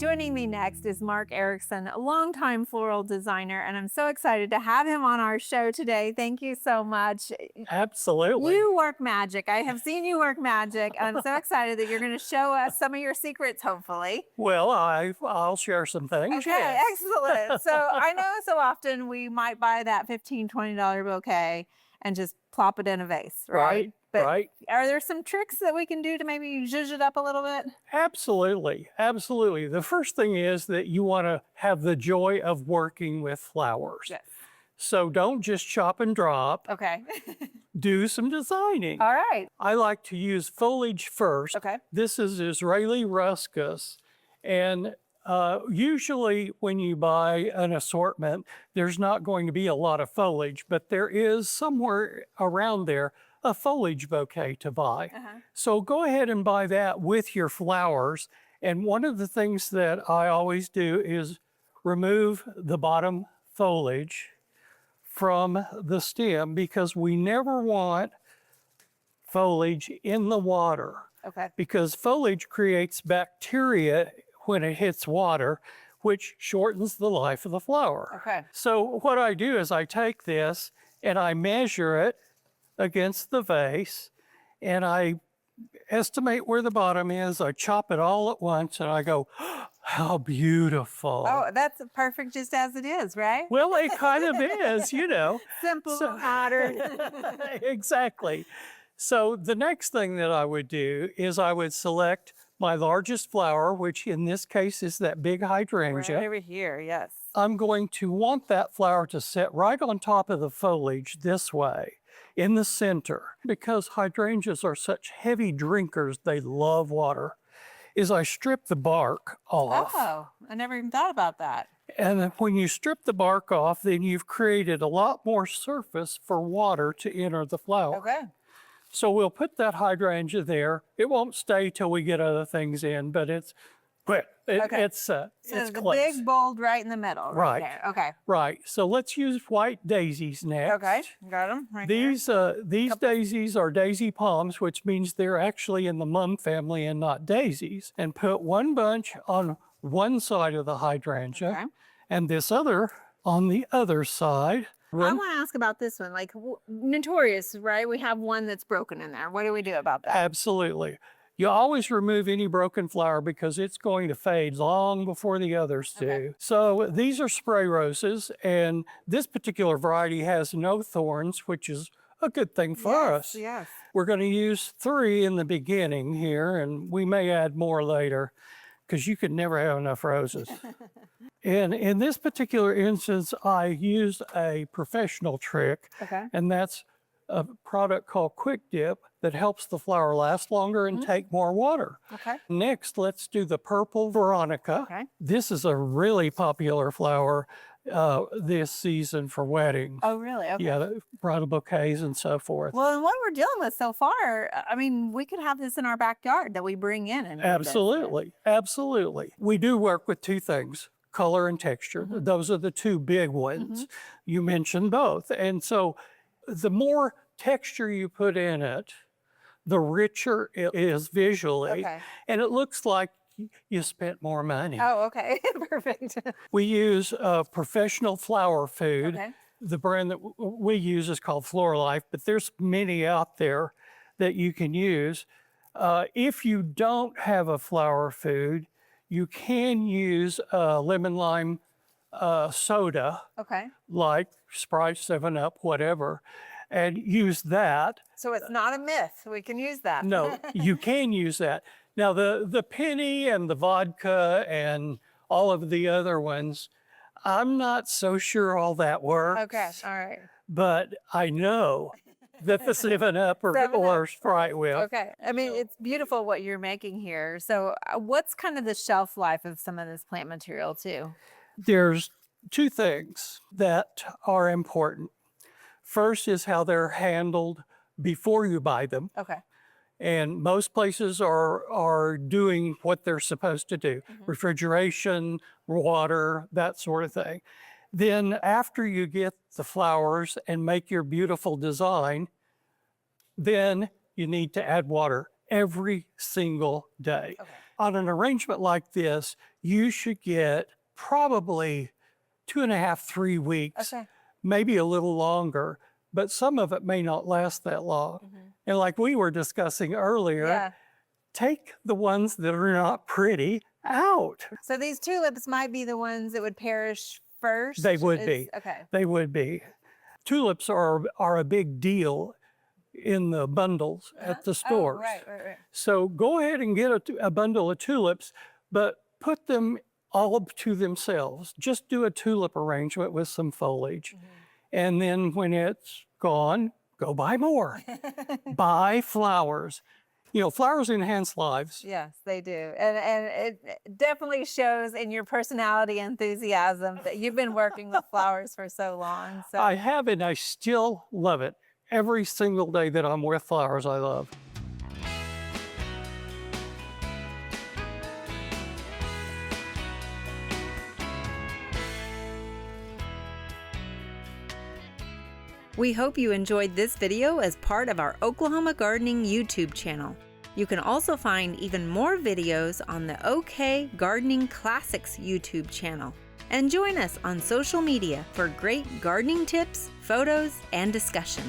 Joining me next is Mark Erickson, a longtime floral designer, and I'm so excited to have him on our show today. Thank you so much. Absolutely. You work magic. I have seen you work magic. I'm so excited that you're going to show us some of your secrets, hopefully. Well, I'll share some things. Okay, yes. excellent. So I know so often we might buy that $15, $20 bouquet and just plop it in a vase, right? But right. are there some tricks that we can do to maybe zhuzh it up a little bit? Absolutely. Absolutely. The first thing is that you want to have the joy of working with flowers. Yes. So don't just chop and drop. Okay. Do some designing. All right. I like to use foliage first. Okay. This is Israeli ruscus. And usually when you buy an assortment, there's not going to be a lot of foliage, but there is somewhere around there a foliage bouquet to buy. So go ahead and buy that with your flowers. And one of the things that I always do is remove the bottom foliage from the stem because we never want foliage in the water. Okay. Because foliage creates bacteria when it hits water, which shortens the life of the flower. Okay. So what I do is I take this and I measure it against the vase and I estimate where the bottom is. I chop it all at once and I go, how beautiful. Oh, that's perfect just as it is, right? Well, it kind of is, you know. Simple, So- modern. Exactly. So the next thing that I would do is I would select my largest flower, which in this case is that big hydrangea. Right over here, yes. I'm going to want that flower to sit right on top of the foliage this way in the center. Because hydrangeas are such heavy drinkers, they love water, is I strip the bark off. Oh, I never even thought about that. And then when you strip the bark off, then you've created a lot more surface for water to enter the flower. Okay. So we'll put that hydrangea there. It won't stay till we get other things in, but it's quick. Okay. It's So the close. big bold right in the middle. Right. There. Okay. Right. So let's use white daisies next. Okay. Got them right here. These daisies are daisy palms, which means they're actually in the mum family and not daisies. And put one bunch on one side of the hydrangea Okay. and this other on the other side. I want to ask about this one. Like notorious, right? We have one that's broken in there. What do we do about that? Absolutely. You always remove any broken flower because it's going to fade long before the others do. Okay. So these are spray roses, and this particular variety has no thorns, which is a good thing for us. Yes. We're going to use 3 in the beginning here, and we may add more later because you could never have enough roses. And in this particular instance, I used a professional trick, Okay. and that's a product called Quick Dip that helps the flower last longer and take more water. Okay. Next, let's do the purple Veronica. Okay. This is a really popular flower this season for weddings. Oh, really? Okay. Yeah, bridal bouquets and so forth. Well, and what we're dealing with so far, I mean, we could have this in our backyard that we bring in. And Absolutely, absolutely. We do work with 2 things, color and texture. Those are the 2 big ones. You mentioned both. And so the more texture you put in it, the richer it is visually. Okay. And it looks like you spent more money. Oh, okay. Perfect. We use professional flower food. Okay. The brand that we use is called Floral Life, but there's many out there that you can use. If you don't have a flower food, you can use lemon lime soda, Okay. like Sprite, 7-Up, whatever, and use that. So it's not a myth. We can use that. No, you can use that. Now, the penny and the vodka and all of the other ones, I'm not so sure all that works. Okay. All right. But I know that the 7-Up or Sprite will. Okay. I mean, it's beautiful what you're making here. So what's kind of the shelf life of some of this plant material too? There's 2 things that are important. First is how they're handled before you buy them. Okay. And most places are doing what they're supposed to do. Refrigeration, water, that sort of thing. Then after you get the flowers and make your beautiful design, then you need to add water. every single day. Okay. On an arrangement like this, you should get probably 2.5, 3 weeks, Okay. maybe a little longer, but some of it may not last that long. And like we were discussing earlier, Yeah. take the ones that are not pretty out. So these tulips might be the ones that would perish first? They would be. Okay. They would be. Tulips are a big deal in the bundles at the stores. Oh, right. So go ahead and get a bundle of tulips, but put them all up to themselves. Just do a tulip arrangement with some foliage. And then when it's gone, go buy more. Buy flowers. You know, flowers enhance lives. Yes, they do. And it definitely shows in your personality enthusiasm that you've been working with flowers for so long. So I have, and I still love it. Every single day that I'm with flowers, I love. We hope you enjoyed this video as part of our Oklahoma Gardening YouTube channel. You can also find even more videos on the OK Gardening Classics YouTube channel. And join us on social media for great gardening tips, photos, and discussion.